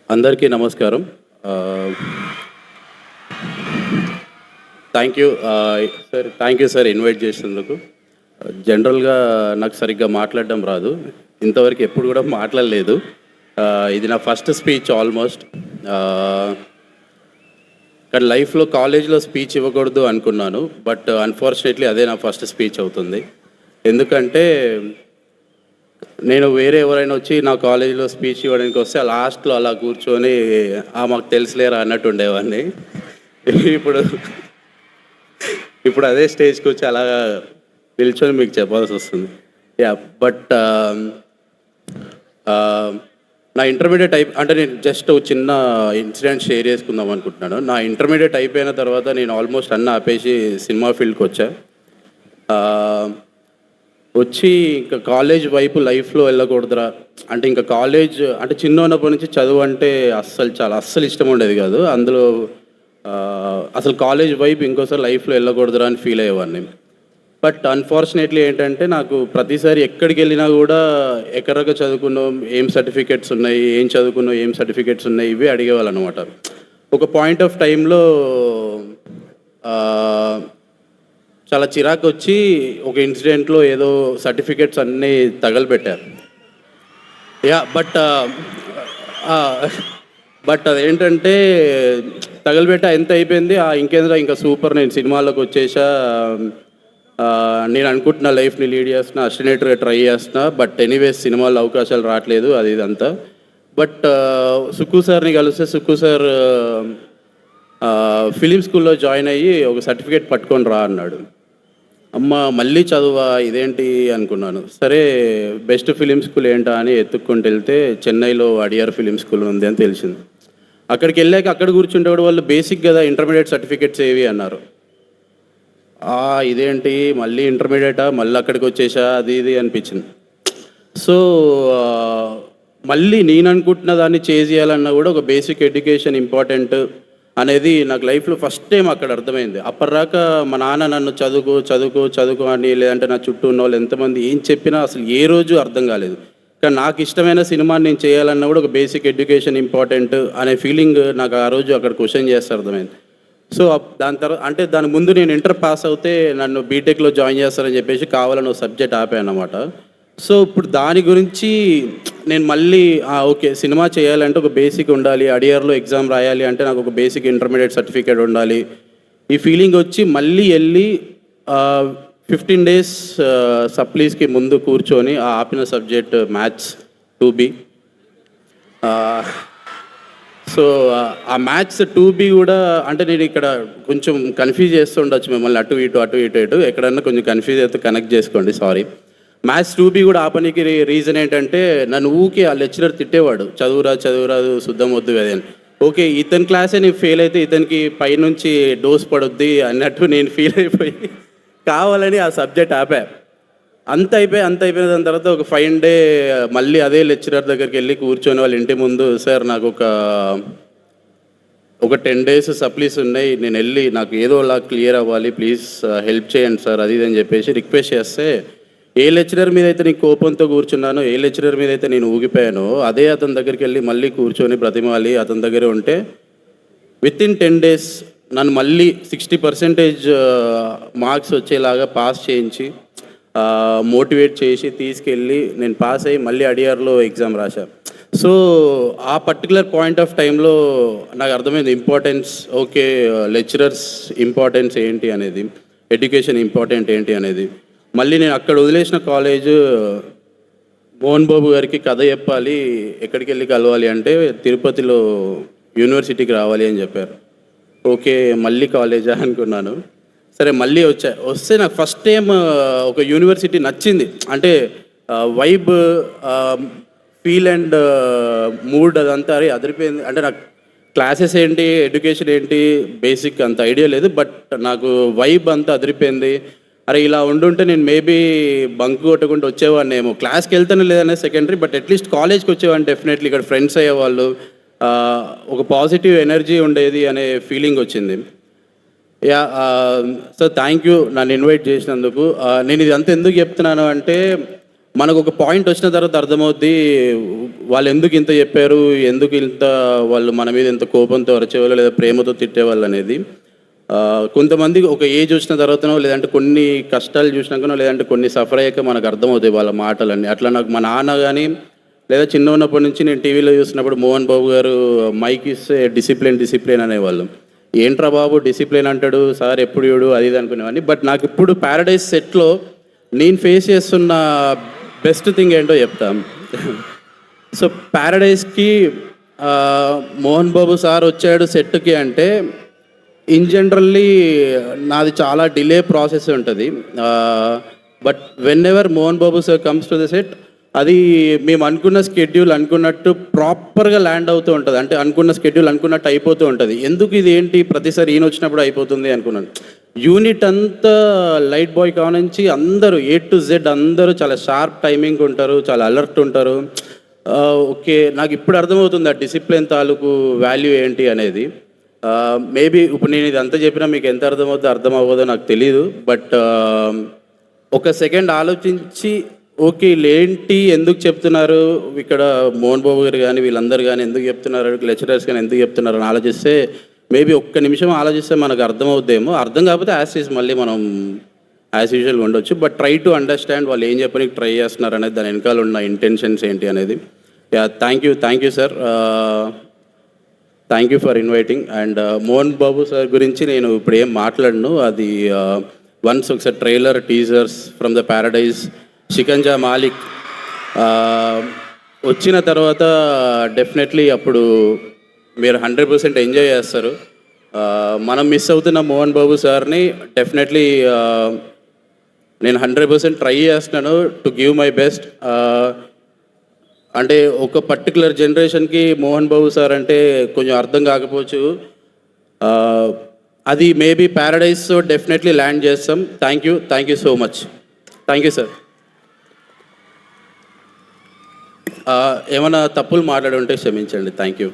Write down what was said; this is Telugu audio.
అందరికీ నమస్కారం. Thank you sir, thank you sir invite చేసినందుకు. జనరల్గా నాకు సరిగ్గా మాట్లాడడం రాదు, ఇంతవరకు ఎప్పుడు కూడా మాట్లాడలేదు. ఇది నా ఫస్ట్ స్పీచ్ ఆల్మోస్ట్. కానీ లైఫ్లో కాలేజ్లో స్పీచ్ ఇవ్వకూడదు అనుకున్నాను, బట్ అన్ఫార్చునేట్లీ అదే నా ఫస్ట్ స్పీచ్ అవుతుంది. ఎందుకంటే నేను వేరే ఎవరైనా వచ్చి నా కాలేజీలో స్పీచ్ ఇవ్వడానికి వస్తే లాస్ట్లో అలా కూర్చొని మాకు తెలుసులేరా అన్నట్టు ఉండేవాడిని. ఇప్పుడు ఇప్పుడు అదే స్టేజ్కి వచ్చి అలా నిల్చొని మీకు చెప్పాల్సి వస్తుంది. బట్ నా ఇంటర్మీడియట్ అంటే నేను జస్ట్ చిన్న ఇన్సిడెంట్ షేర్ చేసుకుందాం అనుకుంటున్నాను. నా ఇంటర్మీడియట్ అయిపోయిన తర్వాత నేను ఆల్మోస్ట్ అన్నీ ఆపేసి సినిమా ఫీల్డ్కి వచ్చా. వచ్చి ఇంకా కాలేజ్ వైపు లైఫ్లో వెళ్ళకూడదురా అంటే, ఇంకా కాలేజ్ అంటే చిన్న ఉన్నప్పటి నుంచి చదువు అంటే అస్సలు ఇష్టం ఉండేది కాదు. అందులో అసలు కాలేజ్ వైపు ఇంకోసారి లైఫ్లో వెళ్ళకూడదురా అని ఫీల్ అయ్యేవాడిని. బట్ అన్ఫార్చునేట్లీ ఏంటంటే నాకు ప్రతిసారి ఎక్కడికి వెళ్ళినా కూడా ఎక్కడెక్కడ చదువుకున్నాం, ఏం సర్టిఫికెట్స్ ఉన్నాయి, ఏం చదువుకున్నావు, ఏం సర్టిఫికెట్స్ ఉన్నాయి, ఇవే అడిగేవాళ్ళు అనమాట. ఒక పాయింట్ ఆఫ్ టైంలో చాలా చిరాకు వచ్చి ఒక ఇన్సిడెంట్లో ఏదో సర్టిఫికెట్స్ అన్నీ తగలబెట్టారు. బట్ అదేంటంటే తగలబెట్టా ఎంత అయిపోయింది, ఇంకేంద్రా ఇంకా సూపర్, నేను సినిమాల్లోకి వచ్చేసా, నేను అనుకుంటున్న లైఫ్ని లీడ్ చేస్తున్నా, అసినేటర్గా ట్రై చేస్తున్నా, బట్ ఎనీవేస్ సినిమాల్లో అవకాశాలు రావట్లేదు, అది ఇదంతా. బట్ సుక్కు సార్ని కలిస్తే సుక్కు సార్ ఫిలిం స్కూల్లో జాయిన్ అయ్యి ఒక సర్టిఫికేట్ పట్టుకొని రా అన్నాడు. అమ్మ మళ్ళీ చదువా ఇదేంటి అనుకున్నాను. సరే బెస్ట్ ఫిలిం స్కూల్ ఏంటా అని ఎత్తుక్కుంటూ వెళ్తే చెన్నైలో అడియార్ ఫిలిం స్కూల్ ఉంది అని తెలిసింది. అక్కడికి వెళ్ళాక అక్కడ కూర్చుంటే కూడా వాళ్ళు బేసిక్ కదా ఇంటర్మీడియట్ సర్టిఫికెట్స్ ఏవి అన్నారు. ఇదేంటి మళ్ళీ ఇంటర్మీడియటా, మళ్ళీ అక్కడికి వచ్చేసా, అది ఇది అనిపించింది. సో మళ్ళీ నేను అనుకుంటున్న దాన్ని చేయాలన్నా కూడా ఒక బేసిక్ ఎడ్యుకేషన్ ఇంపార్టెంట్ అనేది నాకు లైఫ్లో ఫస్ట్ టైం అక్కడ అర్థమైంది. అప్పటిదాకా మా నాన్న నన్ను చదువుకో అని, లేదంటే నా చుట్టూ ఉన్న వాళ్ళు ఎంతమంది ఏం చెప్పినా అసలు ఏ రోజు అర్థం కాలేదు. కానీ నాకు ఇష్టమైన సినిమాని నేను చేయాలన్నా కూడా ఒక బేసిక్ ఎడ్యుకేషన్ ఇంపార్టెంట్ అనే ఫీలింగ్ నాకు ఆ రోజు అక్కడ క్వశ్చన్ చేస్తే అర్థమైంది. సో దాని తర్వాత అంటే దాని ముందు నేను ఇంటర్ పాస్ అవుతే నన్ను బీటెక్లో జాయిన్ చేస్తారని చెప్పేసి కావాలని ఒక సబ్జెక్ట్ ఆపాను అన్నమాట. సో ఇప్పుడు దాని గురించి నేను మళ్ళీ ఓకే సినిమా చేయాలంటే ఒక బేసిక్ ఉండాలి, అడియర్లో ఎగ్జామ్ రాయాలి అంటే నాకు ఒక బేసిక్ ఇంటర్మీడియట్ సర్టిఫికేట్ ఉండాలి, ఈ ఫీలింగ్ వచ్చి మళ్ళీ వెళ్ళి 15 days సప్లీస్కి ముందు కూర్చొని ఆపిన సబ్జెక్ట్ మ్యాథ్స్ 2B. సో ఆ మ్యాథ్స్ 2B కూడా అంటే నేను ఇక్కడ కొంచెం కన్ఫ్యూజ్ చేస్తూ ఉండొచ్చు మిమ్మల్ని, అటు ఇటు ఎక్కడన్నా కొంచెం కన్ఫ్యూజ్ అయితే కనెక్ట్ చేసుకోండి, సారీ. మ్యాథ్స్ 2B కూడా ఆపనికి రీజన్ ఏంటంటే నన్ను ఊకే ఆ లెక్చరర్ తిట్టేవాడు, చదువురాదు శుద్ధం వద్దు కదా అని. ఓకే ఇతని క్లాసే నేను ఫెయిల్ అయితే ఇతనికి పైనుంచి డోస్ పడుద్ది అన్నట్టు నేను ఫీల్ అయిపోయి కావాలని ఆ సబ్జెక్ట్ ఆపా. అంత అయిపోయిన దాని తర్వాత ఒక 5 day మళ్ళీ అదే లెక్చరర్ దగ్గరికి వెళ్ళి కూర్చొని వాళ్ళ ఇంటి ముందు, సార్ నాకు ఒక 10 days సప్లీస్ ఉన్నాయి, నేను వెళ్ళి నాకు ఏదో అలా క్లియర్ అవ్వాలి, ప్లీజ్ హెల్ప్ చేయండి సార్, అది ఇది అని చెప్పేసి రిక్వెస్ట్ చేస్తే, ఏ లెక్చరర్ మీద అయితే నీకు కోపంతో కూర్చున్నానో, ఏ లెక్చరర్ మీద అయితే నేను ఊగిపోయానో అదే అతని దగ్గరికి వెళ్ళి మళ్ళీ కూర్చొని బ్రతిమాలి అతని దగ్గరే ఉంటే వితిన్ 10 days నన్ను మళ్ళీ 60% మార్క్స్ వచ్చేలాగా పాస్ చేయించి మోటివేట్ చేసి తీసుకెళ్ళి నేను పాస్ అయ్యి మళ్ళీ అడియార్లో ఎగ్జామ్ రాశాను. సో ఆ పర్టికులర్ పాయింట్ ఆఫ్ టైంలో నాకు అర్థమైంది ఇంపార్టెన్స్, ఓకే లెక్చరర్స్ ఇంపార్టెన్స్ ఏంటి అనేది, ఎడ్యుకేషన్ ఇంపార్టెంట్ ఏంటి అనేది. మళ్ళీ నేను అక్కడ వదిలేసిన కాలేజ్ మోహన్ బాబు గారికి కథ చెప్పాలి, ఎక్కడికి వెళ్ళి కలవాలి అంటే తిరుపతిలో యూనివర్సిటీకి రావాలి అని చెప్పారు. ఓకే మళ్ళీ కాలేజా అనుకున్నాను. సరే మళ్ళీ వస్తే నాకు ఫస్ట్ టైం ఒక యూనివర్సిటీ నచ్చింది. అంటే వైబ్, ఫీల్ అండ్ మూడ్ అదంతా అదిరిపోయింది. అంటే నాకు క్లాసెస్ ఏంటి, ఎడ్యుకేషన్ ఏంటి, బేసిక్ అంత ఐడియా లేదు, బట్ నాకు వైబ్ అంతా అదిరిపోయింది. అరే ఇలా ఉండుంటే నేను మేబీ బంక్ కొట్టకుండా వచ్చేవాడినేమో, క్లాస్కి వెళ్తానే లేదనే సెకండరీ, బట్ అట్లీస్ట్ కాలేజ్కి వచ్చేవాడిని డెఫినెట్లీ, ఇక్కడ ఫ్రెండ్స్ అయ్యేవాళ్ళు, ఒక పాజిటివ్ ఎనర్జీ ఉండేది అనే ఫీలింగ్ వచ్చింది. సో థ్యాంక్ యూ నన్ను ఇన్వైట్ చేసినందుకు. నేను ఇదంతా ఎందుకు చెప్తున్నాను అంటే మనకు ఒక పాయింట్ వచ్చిన తర్వాత అర్థమవుద్ది వాళ్ళు ఎందుకు ఇంత చెప్పారు, ఎందుకు ఇంత వాళ్ళు మన మీద ఇంత కోపంతో అరిచేవాళ్ళు లేదా ప్రేమతో తిట్టేవాళ్ళు అనేది. కొంతమంది ఒక ఏజ్ వచ్చిన తర్వాతనో లేదంటే కొన్ని కష్టాలు చూసినాకనో లేదంటే కొన్ని సఫర్ అయ్యాక మనకు అర్థమవుతాయి వాళ్ళ మాటలన్నీ. అట్లా నాకు మా నాన్న కానీ లేదా చిన్న ఉన్నప్పటి నుంచి నేను టీవీలో చూసినప్పుడు మోహన్ బాబు గారు మైక్ ఇస్తే డిసిప్లిన్ అనేవాళ్ళం. ఏంట్రా బాబు డిసిప్లిన్ అంటాడు సార్ ఎప్పుడు చూడు అది ఇది అనుకునేవాడిని. బట్ నాకు ఇప్పుడు ప్యారడైజ్ సెట్లో నేను ఫేస్ చేస్తున్న బెస్ట్ థింగ్ ఏంటో చెప్తాను. సో ప్యారడైజ్కి మోహన్ బాబు సార్ వచ్చాడు సెట్కి అంటే ఇన్ జనరల్లీ నాది చాలా డిలే ప్రాసెస్ ఉంటుంది. But when ever Mohan Babu sir comes to the set అది మేము అనుకున్న స్కెడ్యూల్ అనుకున్నట్టు ప్రాపర్గా ల్యాండ్ అవుతూ ఉంటుంది. అంటే అనుకున్న స్కెడ్యూల్ అనుకున్నట్టు అయిపోతూ ఉంటుంది. ఎందుకు ఇది ఏంటి ప్రతిసారి ఈయన వచ్చినప్పుడు అయిపోతుంది అనుకున్నాను. యూనిట్ అంతా లైట్ బాయ్ కావనుంచి అందరూ A to Z అందరూ చాలా షార్ప్ టైమింగ్ ఉంటారు, చాలా అలర్ట్ ఉంటారు. ఓకే నాకు ఇప్పుడు అర్థమవుతుంది ఆ డిసిప్లిన్ తాలూకు వాల్యూ ఏంటి అనేది. మేబీ ఇప్పుడు నేను ఇది అంతా చెప్పినా మీకు ఎంత అర్థం అవ్వదో నాకు తెలీదు. బట్ ఒక సెకండ్ ఆలోచించి ఓకే ఏంటి ఎందుకు చెప్తున్నారు ఇక్కడ మోహన్ బాబు గారు కానీ వీళ్ళందరూ కానీ ఎందుకు చెప్తున్నారు, లెక్చరర్స్ కానీ ఎందుకు చెప్తున్నారు అని ఆలోచిస్తే మేబీ ఒక్క నిమిషం ఆలోచిస్తే మనకు అర్థమవుద్దేమో. అర్థం కాకపోతే యాజ్ మళ్ళీ మనం యాజ్ యూజువల్గా ఉండొచ్చు. బట్ ట్రై టు అండర్స్టాండ్ వాళ్ళు ఏం చెప్పడానికి ట్రై చేస్తున్నారు అనేది, దాని వెనకాల ఉన్న ఇంటెన్షన్స్ ఏంటి అనేది. Yeah thank you sir, thank you for inviting. And Mohan Babu sir గురించి నేను ఇప్పుడు ఏం మాట్లాడను. అది వన్స్ ఒకసారి trailer teasers from the Paradise Shikanja Maalik వచ్చిన తర్వాత డెఫినెట్లీ అప్పుడు మీరు 100% ఎంజాయ్ చేస్తారు. మనం మిస్ అవుతున్న మోహన్ బాబు సార్ని డెఫినెట్లీ నేను 100% ట్రై చేస్తున్నాను టు గివ్ మై బెస్ట్. అంటే ఒక పర్టికులర్ జనరేషన్కి మోహన్ బాబు సార్ అంటే కొంచెం అర్థం కాకపోవచ్చు. అది మేబీ ప్యారడైజ్తో డెఫినెట్లీ ల్యాండ్ చేస్తాం. Thank you so much. Thank you sir. ఏమైనా తప్పులు మాట్లాడుంటే క్షమించండి. Thank you.